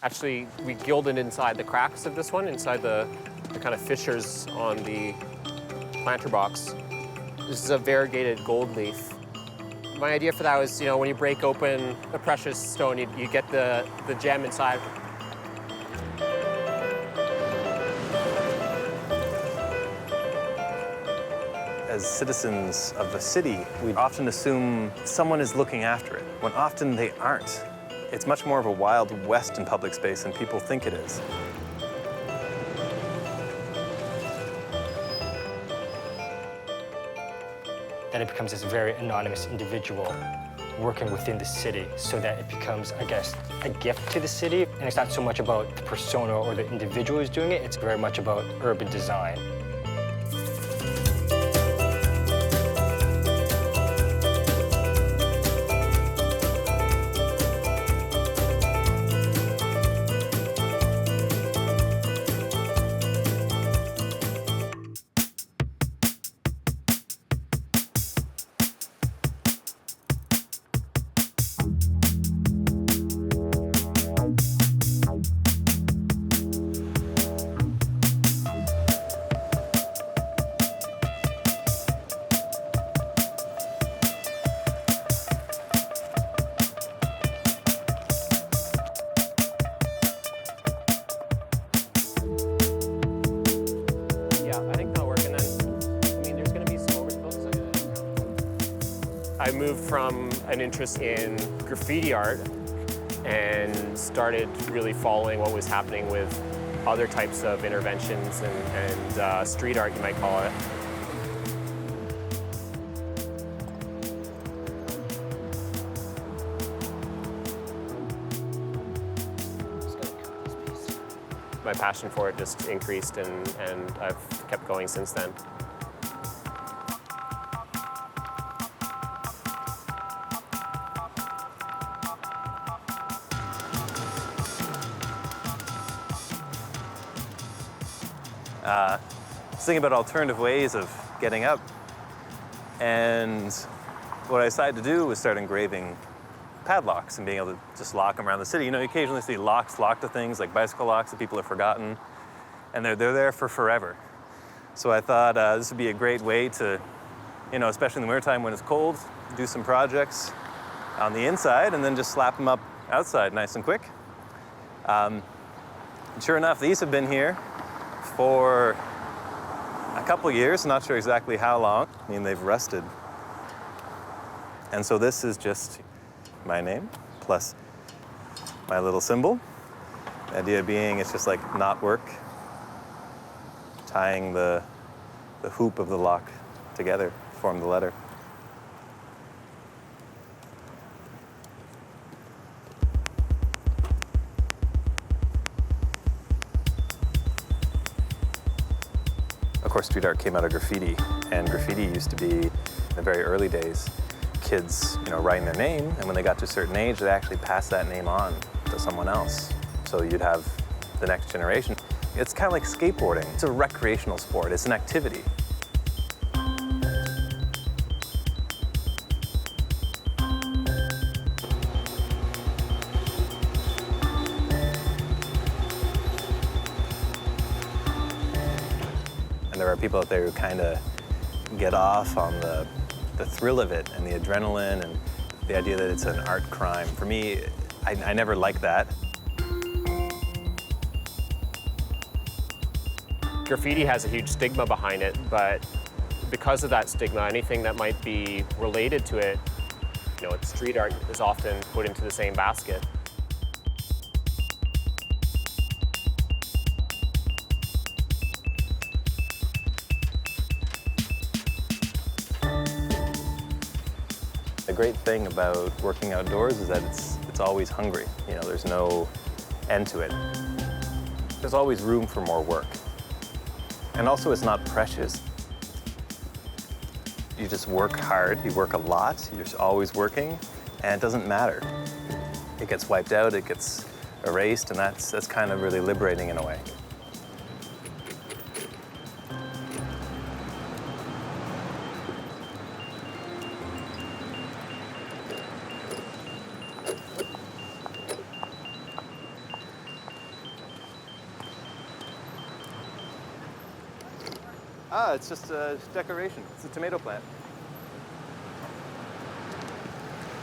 Actually, we gilded inside the cracks of this one, inside the kind of fissures on the planter box. This is a variegated gold leaf. My idea for that was, when you break open a precious stone, you get the gem inside. As citizens of a city, we often assume someone is looking after it, when often they aren't. It's much more of a Wild West in public space than people think it is. That it becomes this very anonymous individual working within the city, so that it becomes, I guess, a gift to the city. And it's not so much about the persona or the individual who's doing it, it's very much about urban design. I moved from an interest in graffiti art and started really following what was happening with other types of interventions and street art, you might call it. My passion for it just increased, and I've kept going since then. I was thinking about alternative ways of getting up, and what I decided to do was start engraving padlocks and being able to just lock them around the city. You occasionally see locks locked to things like bicycle locks that people have forgotten, and they're there for forever. So I thought this would be a great way to, especially in the wintertime when it's cold, do some projects on the inside and then just slap them up outside nice and quick. And sure enough, these have been here for a couple years, not sure exactly how long. They've rusted. And so this is just my name plus my little symbol. The idea being it's just like knot work, tying the hoop of the lock together to form the letter. Of course, street art came out of graffiti, and graffiti used to be, in the very early days, kids, writing their name, and when they got to a certain age, they actually passed that name on to someone else. So you'd have the next generation. It's kind of like skateboarding. It's a recreational sport. It's an activity. And there are people out there who kind of get off on the thrill of it and the adrenaline and the idea that it's an art crime. For me, I never liked that. Graffiti has a huge stigma behind it, but because of that stigma, anything that might be related to it, street art is often put into the same basket. The great thing about working outdoors is that it's always hungry. There's no end to it. There's always room for more work. And also, it's not precious. You just work hard, you work a lot, you're always working, and it doesn't matter. It gets wiped out, it gets erased, and that's kind of really liberating in a way. Ah, it's just a decoration. It's a tomato plant.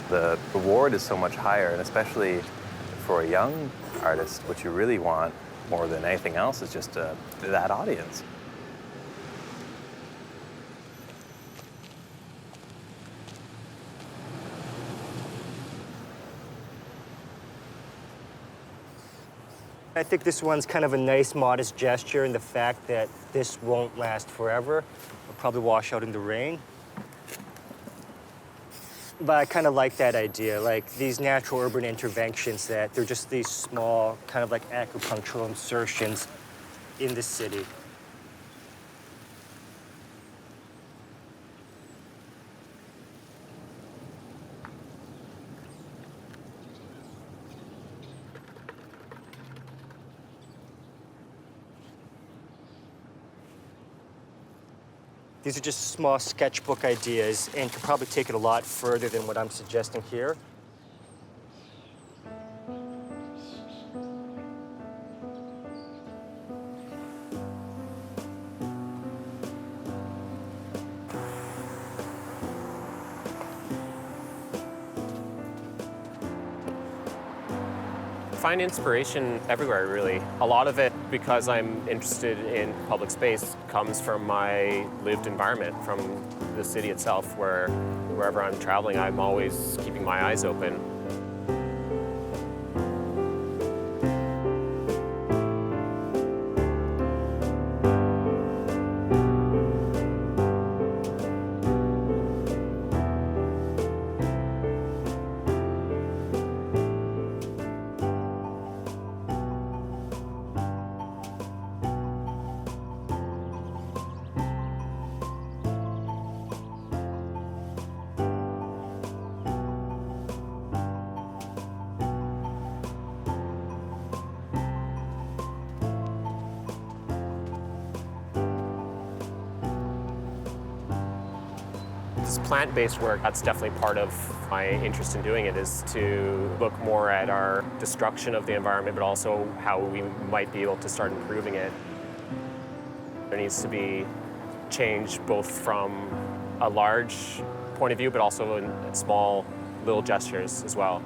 The reward is so much higher, and especially for a young artist, what you really want more than anything else is just that audience. I think this one's kind of a nice, modest gesture in the fact that this won't last forever. It'll probably wash out in the rain. But I kind of like that idea, like these natural urban interventions, that they're just these small, kind of like acupunctural insertions in the city. These are just small sketchbook ideas and could probably take it a lot further than what I'm suggesting here. I find inspiration everywhere, really. A lot of it, because I'm interested in public space, comes from my lived environment, from the city itself, where wherever I'm traveling, I'm always keeping my eyes open. This plant-based work, that's definitely part of my interest in doing it, is to look more at our destruction of the environment, but also how we might be able to start improving it. There needs to be change both from a large point of view, but also in small little gestures as well.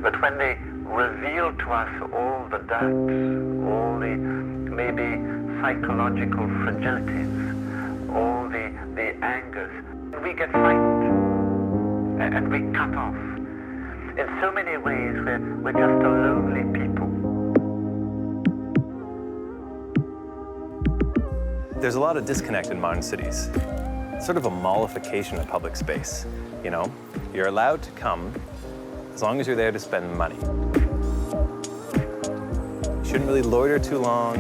But when they reveal to us all the doubts, all the maybe psychological fragilities, all the angers, we get frightened and we cut off. In so many ways, we're just a lonely people. There's a lot of disconnect in modern cities. It's sort of a mollification of public space, you know? You're allowed to come as long as you're there to spend money. You shouldn't really loiter too long,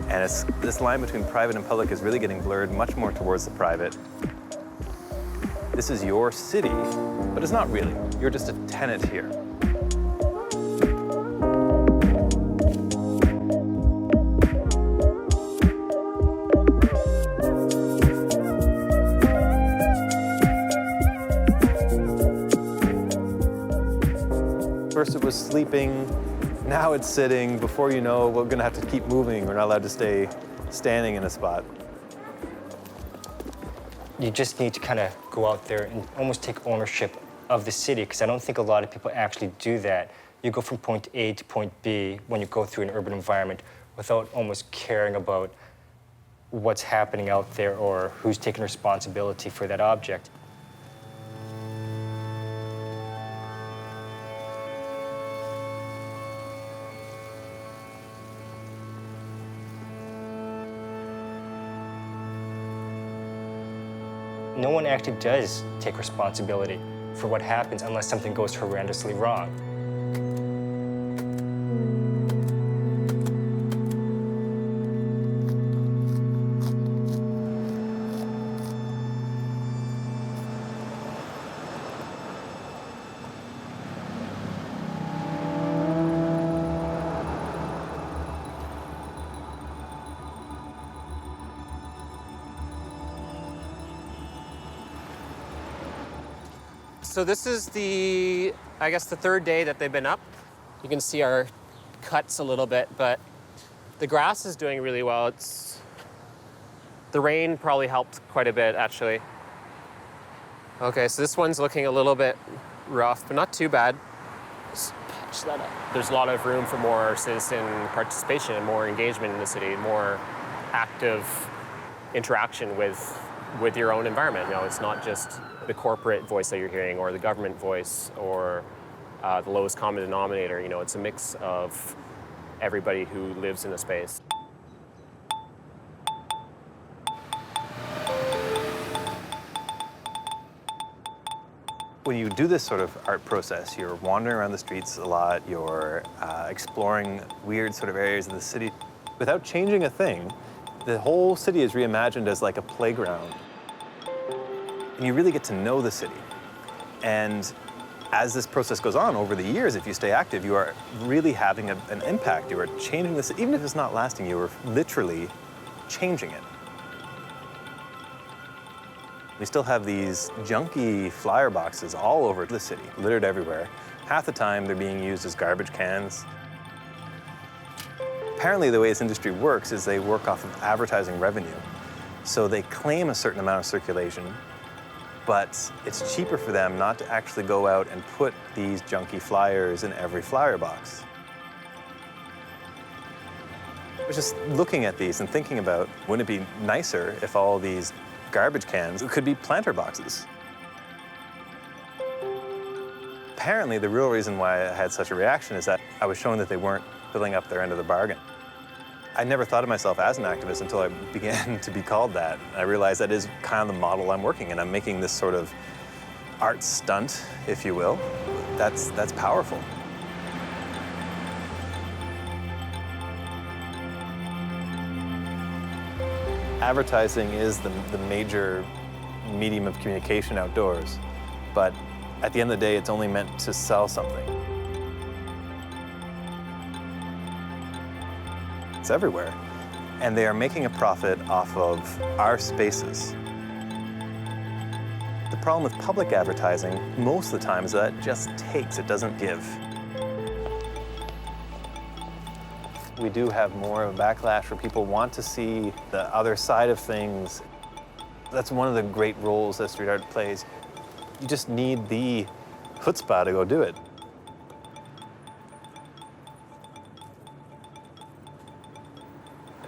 and this line between private and public is really getting blurred much more towards the private. This is your city, but it's not really. You're just a tenant here. First it was sleeping, now it's sitting. Before you know, we're gonna have to keep moving. We're not allowed to stay standing in a spot. You just need to kind of go out there and almost take ownership of the city, because I don't think a lot of people actually do that. You go from point A to point B when you go through an urban environment without almost caring about what's happening out there or who's taking responsibility for that object. No one actually does take responsibility for what happens unless something goes horrendously wrong. So this is the, I guess, the third day that they've been up. You can see our cuts a little bit, but the grass is doing really well. The rain probably helped quite a bit, actually. Okay, so this one's looking a little bit rough, but not too bad. Just patch that up. There's a lot of room for more citizen participation and more engagement in the city, more active interaction with your own environment. You know, it's not just the corporate voice that you're hearing or the government voice or the lowest common denominator. You know, it's a mix of everybody who lives in a space. When you do this sort of art process, you're wandering around the streets a lot, you're exploring weird sort of areas of the city. Without changing a thing, the whole city is reimagined as like a playground. And you really get to know the city. And as this process goes on over the years, if you stay active, you are really having an impact. You are changing this, even if it's not lasting, you are literally changing it. We still have these junky flyer boxes all over the city, littered everywhere. Half the time they're being used as garbage cans. Apparently the way this industry works is they work off of advertising revenue. So they claim a certain amount of circulation, but it's cheaper for them not to actually go out and put these junky flyers in every flyer box. I was just looking at these and thinking about, wouldn't it be nicer if all these garbage cans could be planter boxes? Apparently, the real reason why I had such a reaction is that I was showing that they weren't filling up their end of the bargain. I never thought of myself as an activist until I began to be called that. I realized that is kind of the model I'm working in. I'm making this sort of art stunt, if you will. That's powerful. Advertising is the major medium of communication outdoors, but at the end of the day, it's only meant to sell something. It's everywhere, and they are making a profit off of our spaces. The problem with public advertising, most of the time, is that it just takes, it doesn't give. We do have more of a backlash where people want to see the other side of things. That's one of the great roles that street art plays. You just need the chutzpah to go do it.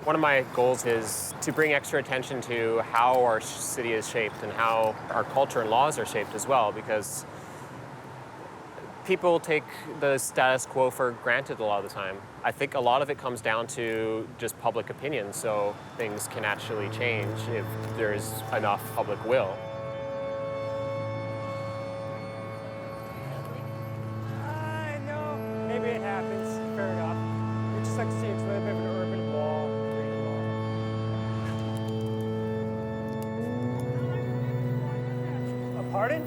One of my goals is to bring extra attention to how our city is shaped and how our culture and laws are shaped as well, because people take the status quo for granted a lot of the time. I think a lot of it comes down to just public opinion, so things can actually change if there's enough public will. I know, maybe it happens, fair enough. We just like to see it's a little bit of an urban wall, green wall. Pardon?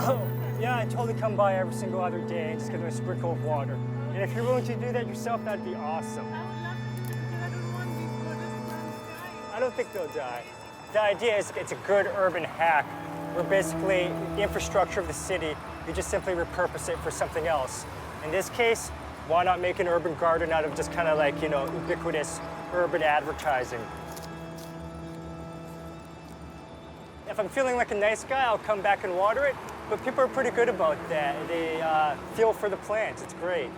Oh. Yeah, I totally come by every single other day, just give them a sprinkle of water. And if you're willing to do that yourself, that'd be awesome. I don't think they'll die. The idea is it's a good urban hack where basically the infrastructure of the city, you just simply repurpose it for something else. In this case, why not make an urban garden out of just kind of like, you know, ubiquitous urban advertising? If I'm feeling like a nice guy, I'll come back and water it. But people are pretty good about that. They feel for the plants. It's great.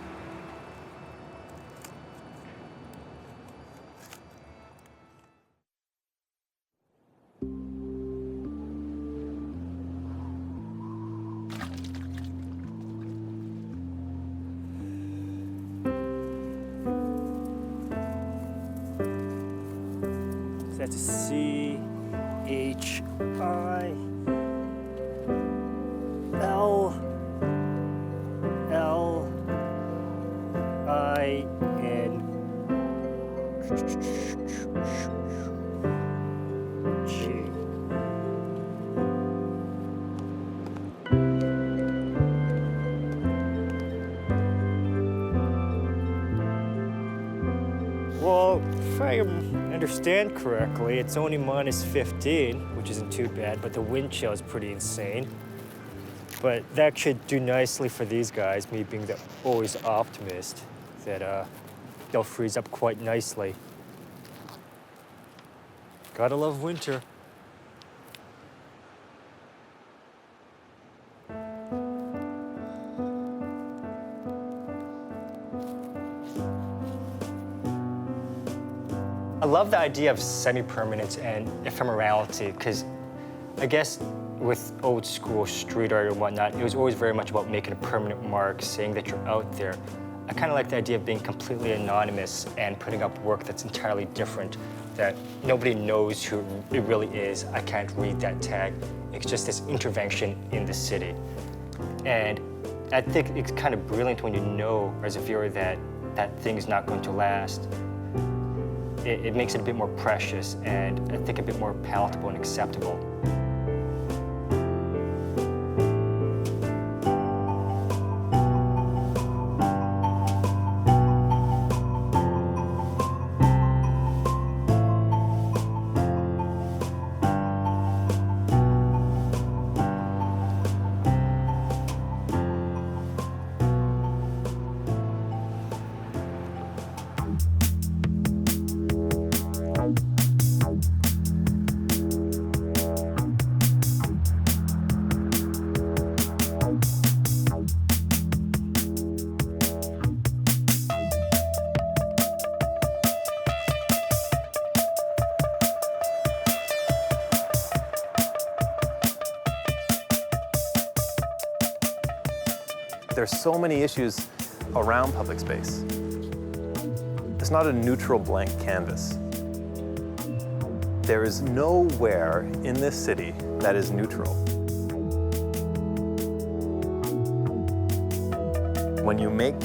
So that's C-H-I. L-L-I-N-G. Well, if I understand correctly, it's only -15, which isn't too bad, but the wind chill is pretty insane. But that should do nicely for these guys, me being the always optimist, that they'll freeze up quite nicely. Gotta love winter. I love the idea of semi-permanence and ephemerality, because I guess with old school street art and whatnot, it was always very much about making a permanent mark, saying that you're out there. I kind of like the idea of being completely anonymous and putting up work that's entirely different, that nobody knows who it really is. I can't read that tag. It's just this intervention in the city. And I think it's kind of brilliant when you know, as a viewer, that that thing's not going to last. It makes it a bit more precious and I think a bit more palatable and acceptable. There's so many issues around public space. It's not a neutral blank canvas. There is nowhere in this city that is neutral. When you make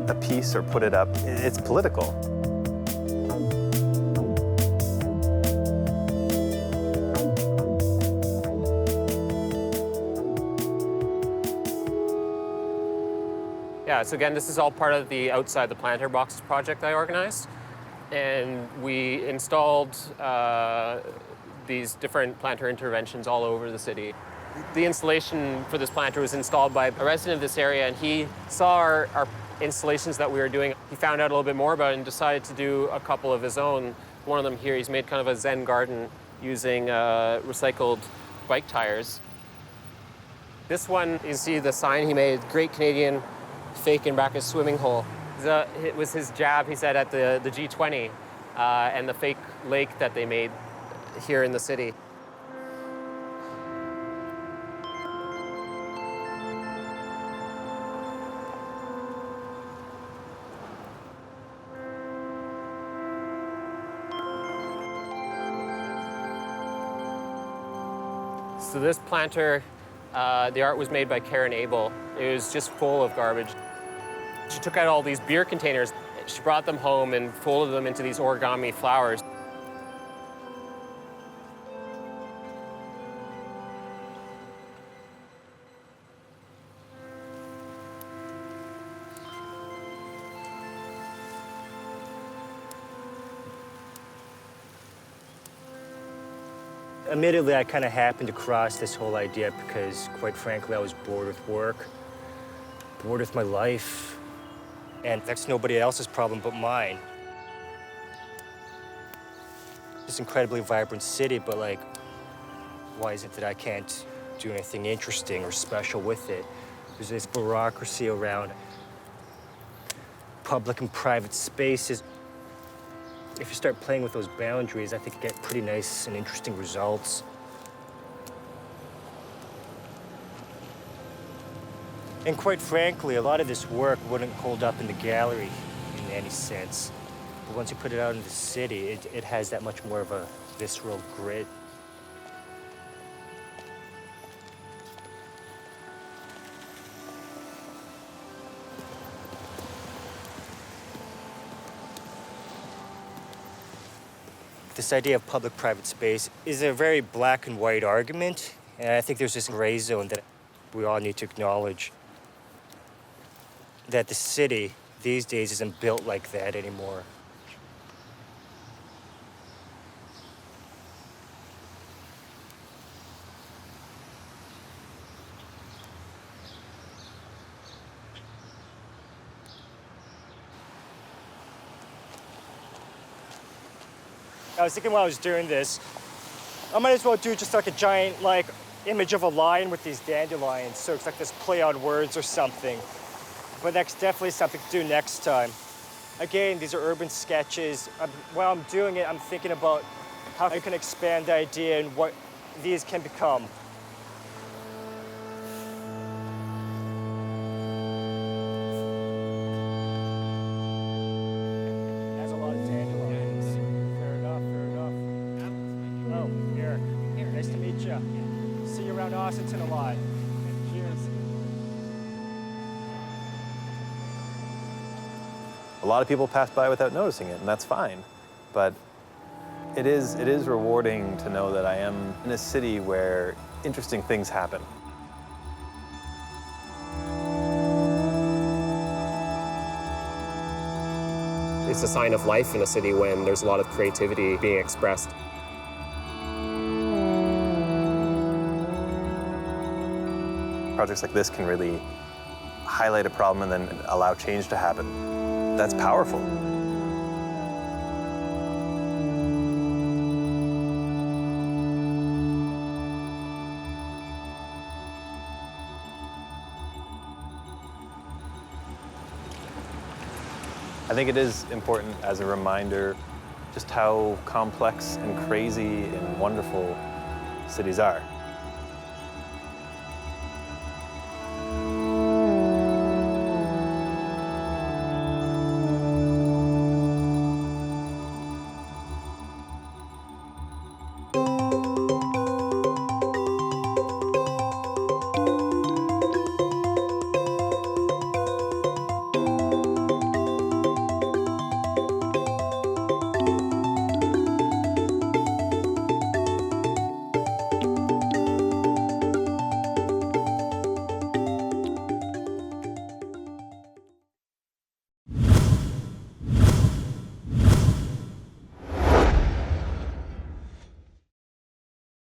a piece or put it up, it's political. Yeah, so again, this is all part of the Outside the Planter Boxes project I organized. And we installed these different planter interventions all over the city. The installation for this planter was installed by a resident of this area, and he saw our installations that we were doing. He found out a little bit more about it and decided to do a couple of his own. One of them here, he's made kind of a Zen garden using recycled bike tires. This one, you see the sign he made, Great Canadian Fake in brackets swimming hole. It was his jab, he said, at the G20 and the fake lake that they made here in the city. So this planter, the art was made by Karen Abel. It was just full of garbage. She took out all these beer containers. She brought them home and folded them into these origami flowers. Admittedly, I kind of happened across this whole idea because, quite frankly, I was bored with work, bored with my life. And that's nobody else's problem but mine. This incredibly vibrant city, but like, why is it that I can't do anything interesting or special with it? There's this bureaucracy around public and private spaces. If you start playing with those boundaries, I think you get pretty nice and interesting results. And quite frankly, a lot of this work wouldn't hold up in the gallery in any sense. But once you put it out in the city, it has that much more of a visceral grit. This idea of public-private space is a very black and white argument, and I think there's this gray zone that we all need to acknowledge. That the city these days isn't built like that anymore. I was thinking while I was doing this, I might as well do just like a giant like image of a lion with these dandelions, so it's like this play on words or something. But that's definitely something to do next time. Again, these are urban sketches. While I'm doing it, I'm thinking about how I can expand the idea and what these can become. That's a lot of dandelions. Fair enough, fair enough. Oh, here. Nice to meet you. See you around Austin a lot. Cheers. A lot of people pass by without noticing it, and that's fine. But it is rewarding to know that I am in a city where interesting things happen. It's a sign of life in a city when there's a lot of creativity being expressed. Projects like this can really highlight a problem and then allow change to happen. That's powerful. I think it is important as a reminder just how complex and crazy and wonderful cities are.